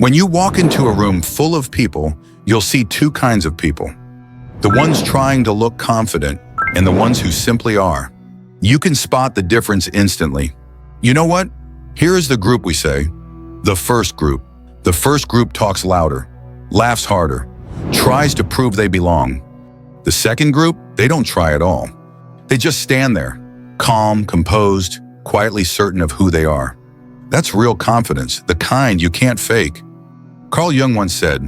When you walk into a room full of people, you'll see two kinds of people. The ones trying to look confident and the ones who simply are. You can spot the difference instantly. You know what? Here is the group we say. The first group. The first group talks louder, laughs harder, tries to prove they belong. The second group, they don't try at all. They just stand there, calm, composed, quietly certain of who they are. That's real confidence, the kind you can't fake. Carl Jung once said,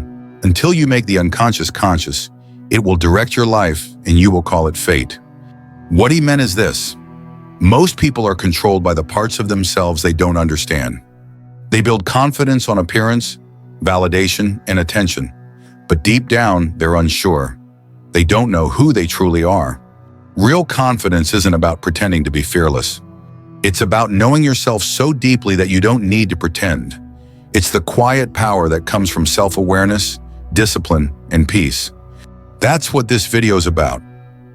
"Until you make the unconscious conscious, it will direct your life and you will call it fate." What he meant is this. Most people are controlled by the parts of themselves they don't understand. They build confidence on appearance, validation, and attention. But deep down, they're unsure. They don't know who they truly are. Real confidence isn't about pretending to be fearless. It's about knowing yourself so deeply that you don't need to pretend. It's the quiet power that comes from self-awareness, discipline, and peace. That's what this video is about.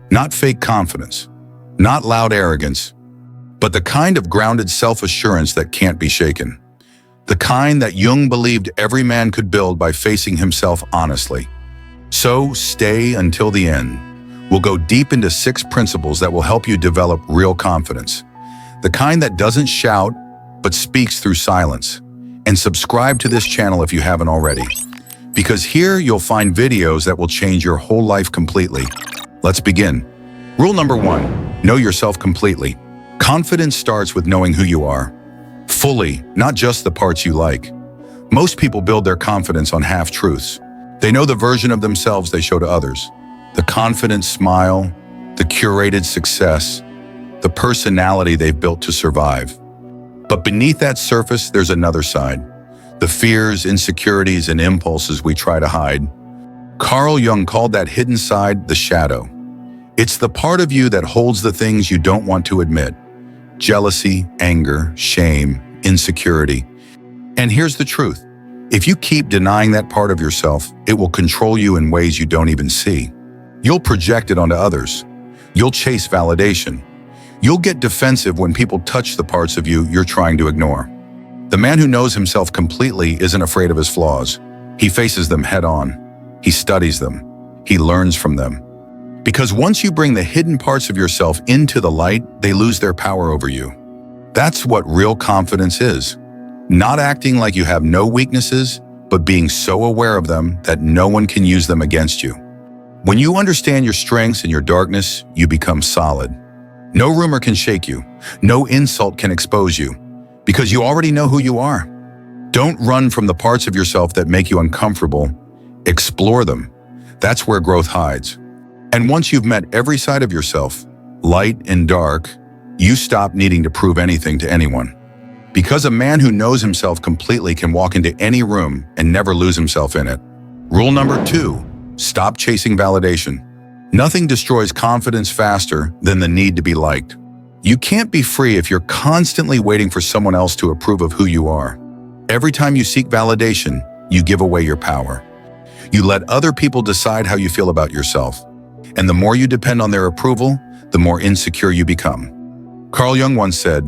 Not fake confidence, not loud arrogance, but the kind of grounded self-assurance that can't be shaken. The kind that Jung believed every man could build by facing himself honestly. So stay until the end. We'll go deep into 6 principles that will help you develop real confidence. The kind that doesn't shout, but speaks through silence. And subscribe to this channel if you haven't already. Because here you'll find videos that will change your whole life completely. Let's begin. Rule number 1, know yourself completely. Confidence starts with knowing who you are. Fully, not just the parts you like. Most people build their confidence on half-truths. They know the version of themselves they show to others. The confident smile, the curated success, the personality they've built to survive. But beneath that surface, there's another side. The fears, insecurities, and impulses we try to hide. Carl Jung called that hidden side the shadow. It's the part of you that holds the things you don't want to admit. Jealousy, anger, shame, insecurity. And here's the truth. If you keep denying that part of yourself, it will control you in ways you don't even see. You'll project it onto others. You'll chase validation. You'll get defensive when people touch the parts of you you're trying to ignore. The man who knows himself completely isn't afraid of his flaws. He faces them head on. He studies them. He learns from them. Because once you bring the hidden parts of yourself into the light, they lose their power over you. That's what real confidence is. Not acting like you have no weaknesses, but being so aware of them that no one can use them against you. When you understand your strengths and your darkness, you become solid. No rumor can shake you. No insult can expose you. Because you already know who you are. Don't run from the parts of yourself that make you uncomfortable. Explore them. That's where growth hides. And once you've met every side of yourself, light and dark, you stop needing to prove anything to anyone. Because a man who knows himself completely can walk into any room and never lose himself in it. Rule number 2, stop chasing validation. Nothing destroys confidence faster than the need to be liked. You can't be free if you're constantly waiting for someone else to approve of who you are. Every time you seek validation, you give away your power. You let other people decide how you feel about yourself. And the more you depend on their approval, the more insecure you become. Carl Jung once said,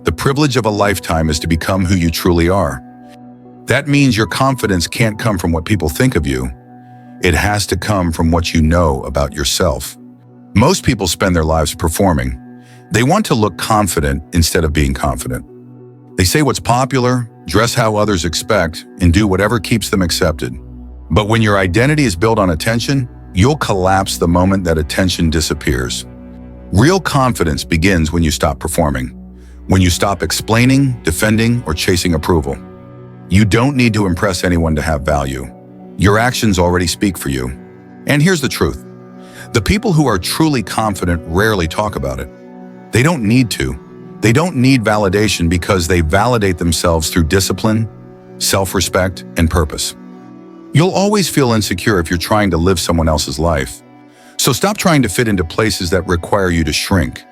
"The privilege of a lifetime is to become who you truly are." That means your confidence can't come from what people think of you. It has to come from what you know about yourself. Most people spend their lives performing. They want to look confident instead of being confident. They say what's popular, dress how others expect, and do whatever keeps them accepted. But when your identity is built on attention, you'll collapse the moment that attention disappears. Real confidence begins when you stop performing, when you stop explaining, defending, or chasing approval. You don't need to impress anyone to have value. Your actions already speak for you. And here's the truth. The people who are truly confident rarely talk about it. They don't need to. They don't need validation because they validate themselves through discipline, self-respect, and purpose. You'll always feel insecure if you're trying to live someone else's life. So stop trying to fit into places that require you to shrink.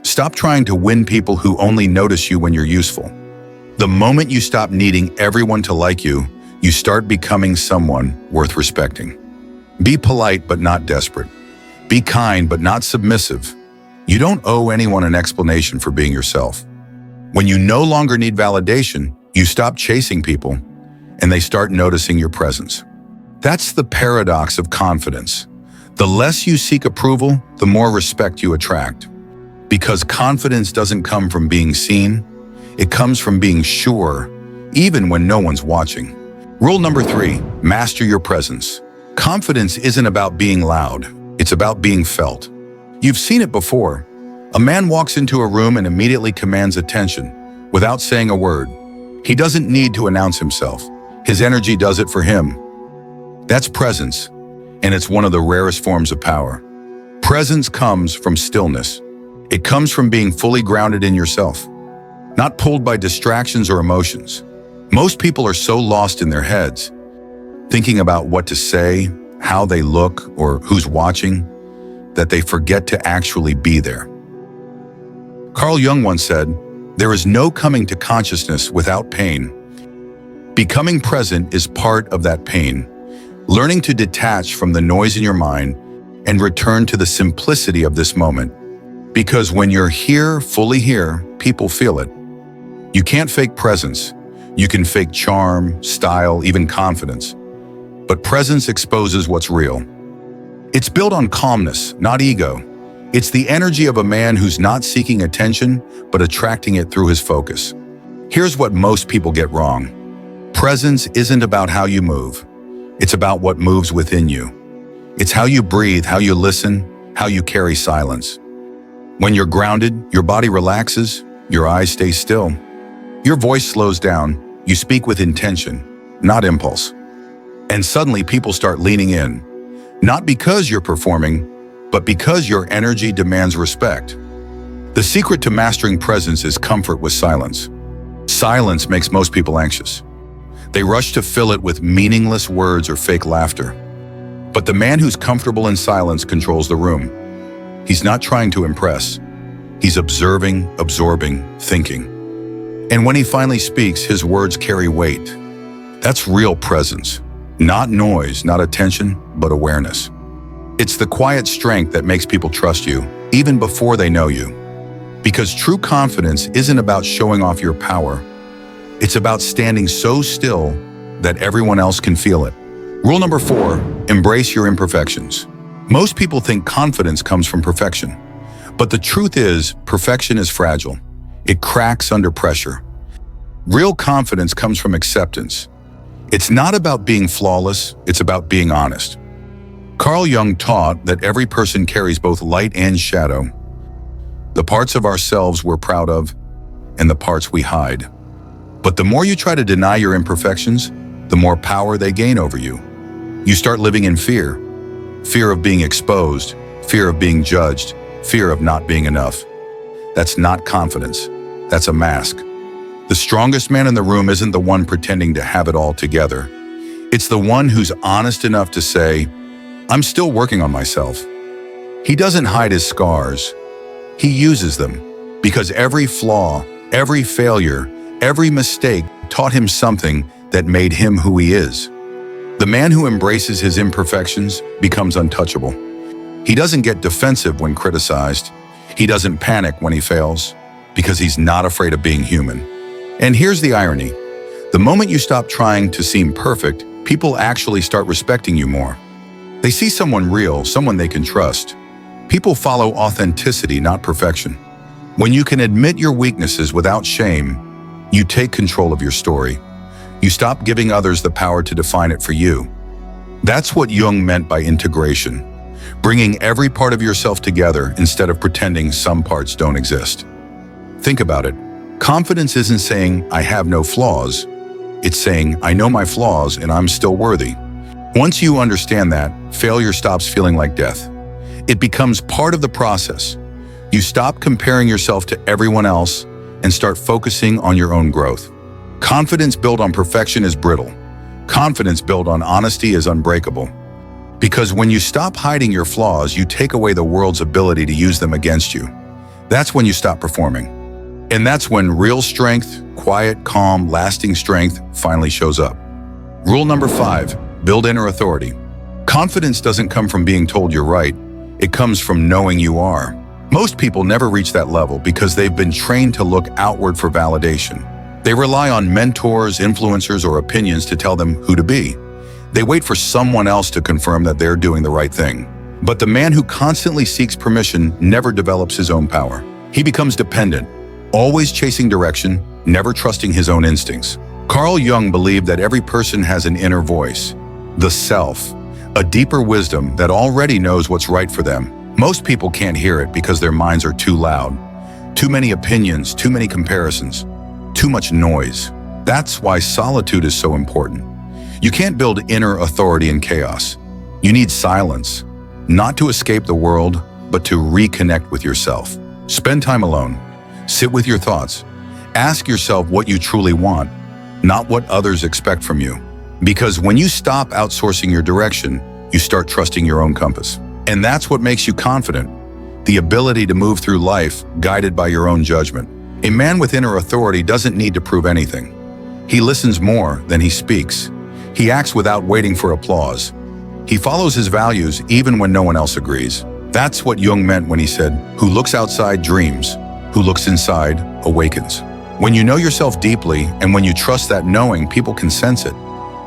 Stop trying to win people who only notice you when you're useful. The moment you stop needing everyone to like you, you start becoming someone worth respecting. Be polite but not desperate. Be kind but not submissive. You don't owe anyone an explanation for being yourself. When you no longer need validation, you stop chasing people and they start noticing your presence. That's the paradox of confidence. The less you seek approval, the more respect you attract. Because confidence doesn't come from being seen, it comes from being sure, even when no one's watching. Rule number 3, master your presence. Confidence isn't about being loud, it's about being felt. You've seen it before. A man walks into a room and immediately commands attention, without saying a word. He doesn't need to announce himself. His energy does it for him. That's presence, and it's one of the rarest forms of power. Presence comes from stillness. It comes from being fully grounded in yourself, not pulled by distractions or emotions. Most people are so lost in their heads, thinking about what to say, how they look, or who's watching, that they forget to actually be there. Carl Jung once said, "There is no coming to consciousness without pain." Becoming present is part of that pain, learning to detach from the noise in your mind and return to the simplicity of this moment. Because when you're here, fully here, people feel it. You can't fake presence. You can fake charm, style, even confidence. But presence exposes what's real. It's built on calmness, not ego. It's the energy of a man who's not seeking attention, but attracting it through his focus. Here's what most people get wrong. Presence isn't about how you move. It's about what moves within you. It's how you breathe, how you listen, how you carry silence. When you're grounded, your body relaxes, your eyes stay still. Your voice slows down, you speak with intention, not impulse. And suddenly people start leaning in, not because you're performing, but because your energy demands respect. The secret to mastering presence is comfort with silence. Silence makes most people anxious. They rush to fill it with meaningless words or fake laughter. But the man who's comfortable in silence controls the room. He's not trying to impress. He's observing, absorbing, thinking. And when he finally speaks, his words carry weight. That's real presence. Not noise, not attention, but awareness. It's the quiet strength that makes people trust you, even before they know you. Because true confidence isn't about showing off your power. It's about standing so still that everyone else can feel it. Rule number 4, embrace your imperfections. Most people think confidence comes from perfection. But the truth is, perfection is fragile. It cracks under pressure. Real confidence comes from acceptance. It's not about being flawless, it's about being honest. Carl Jung taught that every person carries both light and shadow. The parts of ourselves we're proud of, and the parts we hide. But the more you try to deny your imperfections, the more power they gain over you. You start living in fear. Fear of being exposed, fear of being judged, fear of not being enough. That's not confidence. That's a mask. The strongest man in the room isn't the one pretending to have it all together. It's the one who's honest enough to say, "I'm still working on myself." He doesn't hide his scars. He uses them, because every flaw, every failure, every mistake taught him something that made him who he is. The man who embraces his imperfections becomes untouchable. He doesn't get defensive when criticized. He doesn't panic when he fails, because he's not afraid of being human. And here's the irony. The moment you stop trying to seem perfect, people actually start respecting you more. They see someone real, someone they can trust. People follow authenticity, not perfection. When you can admit your weaknesses without shame, you take control of your story. You stop giving others the power to define it for you. That's what Jung meant by integration, bringing every part of yourself together instead of pretending some parts don't exist. Think about it. Confidence isn't saying, "I have no flaws." It's saying, "I know my flaws and I'm still worthy." Once you understand that, failure stops feeling like death. It becomes part of the process. You stop comparing yourself to everyone else and start focusing on your own growth. Confidence built on perfection is brittle. Confidence built on honesty is unbreakable. Because when you stop hiding your flaws, you take away the world's ability to use them against you. That's when you stop performing. And that's when real strength, quiet, calm, lasting strength finally shows up. Rule number 5, build inner authority. Confidence doesn't come from being told you're right. It comes from knowing you are. Most people never reach that level because they've been trained to look outward for validation. They rely on mentors, influencers, or opinions to tell them who to be. They wait for someone else to confirm that they're doing the right thing. But the man who constantly seeks permission never develops his own power. He becomes dependent, always chasing direction, never trusting his own instincts. Carl Jung believed that every person has an inner voice, the self, a deeper wisdom that already knows what's right for them. Most people can't hear it because their minds are too loud. Too many opinions, too many comparisons, too much noise. That's why solitude is so important. You can't build inner authority in chaos. You need silence, not to escape the world, but to reconnect with yourself. Spend time alone. Sit with your thoughts. Ask yourself what you truly want, not what others expect from you. Because when you stop outsourcing your direction, you start trusting your own compass. And that's what makes you confident, the ability to move through life guided by your own judgment. A man with inner authority doesn't need to prove anything. He listens more than he speaks. He acts without waiting for applause. He follows his values even when no one else agrees. That's what Jung meant when he said, "Who looks outside dreams, who looks inside awakens." When you know yourself deeply and when you trust that knowing, people can sense it.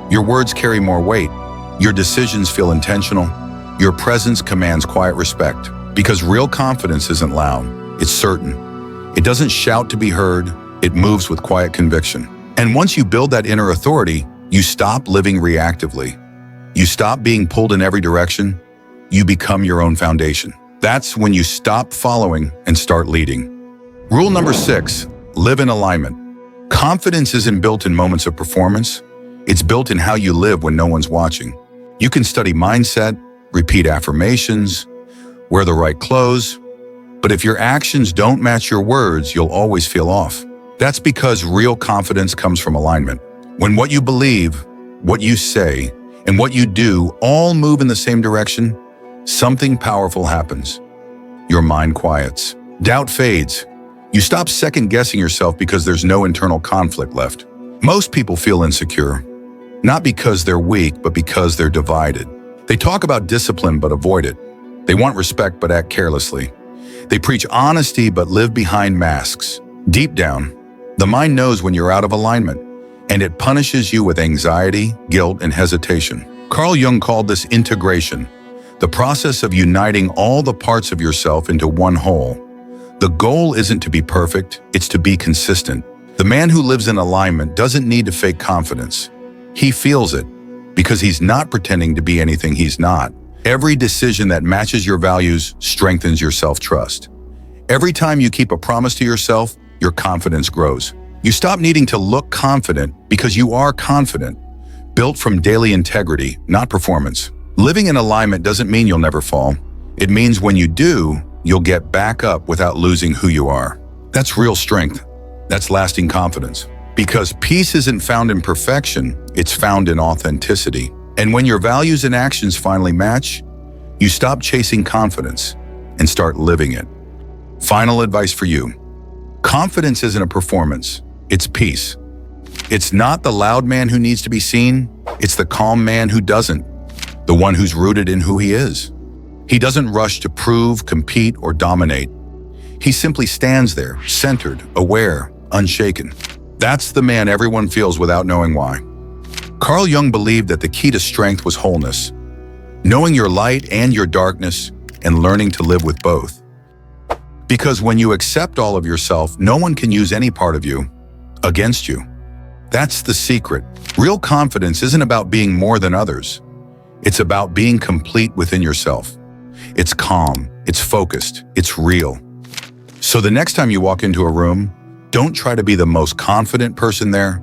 Your words carry more weight. Your decisions feel intentional. Your presence commands quiet respect. Because real confidence isn't loud, it's certain. It doesn't shout to be heard, it moves with quiet conviction. And once you build that inner authority, you stop living reactively. You stop being pulled in every direction. You become your own foundation. That's when you stop following and start leading. Rule number 6, live in alignment. Confidence isn't built in moments of performance. It's built in how you live when no one's watching. You can study mindset, repeat affirmations, wear the right clothes, but if your actions don't match your words, you'll always feel off. That's because real confidence comes from alignment. When what you believe, what you say, and what you do all move in the same direction, something powerful happens. Your mind quiets. Doubt fades. You stop second-guessing yourself because there's no internal conflict left. Most people feel insecure, not because they're weak, but because they're divided. They talk about discipline but avoid it. They want respect but act carelessly. They preach honesty but live behind masks. Deep down, the mind knows when you're out of alignment, and it punishes you with anxiety, guilt, and hesitation. Carl Jung called this integration, the process of uniting all the parts of yourself into one whole. The goal isn't to be perfect, it's to be consistent. The man who lives in alignment doesn't need to fake confidence. He feels it, because he's not pretending to be anything he's not. Every decision that matches your values strengthens your self-trust. Every time you keep a promise to yourself, your confidence grows. You stop needing to look confident because you are confident, built from daily integrity, not performance. Living in alignment doesn't mean you'll never fall. It means when you do, you'll get back up without losing who you are. That's real strength. That's lasting confidence. Because peace isn't found in perfection, it's found in authenticity. And when your values and actions finally match, you stop chasing confidence and start living it. Final advice for you. Confidence isn't a performance, it's peace. It's not the loud man who needs to be seen, it's the calm man who doesn't, the one who's rooted in who he is. He doesn't rush to prove, compete, or dominate. He simply stands there, centered, aware, unshaken. That's the man everyone feels without knowing why. Carl Jung believed that the key to strength was wholeness, knowing your light and your darkness, and learning to live with both. Because when you accept all of yourself, no one can use any part of you against you. That's the secret. Real confidence isn't about being more than others. It's about being complete within yourself. It's calm, it's focused, it's real. So the next time you walk into a room, don't try to be the most confident person there.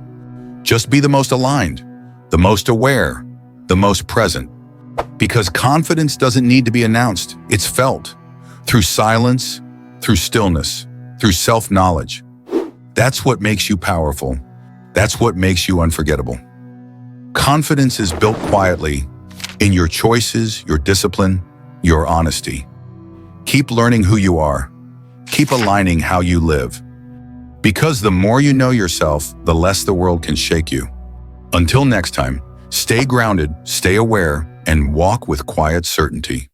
Just be the most aligned, the most aware, the most present. Because confidence doesn't need to be announced, it's felt. Through silence, through stillness, through self-knowledge. That's what makes you powerful. That's what makes you unforgettable. Confidence is built quietly in your choices, your discipline, your honesty. Keep learning who you are. Keep aligning how you live. Because the more you know yourself, the less the world can shake you. Until next time, stay grounded, stay aware, and walk with quiet certainty.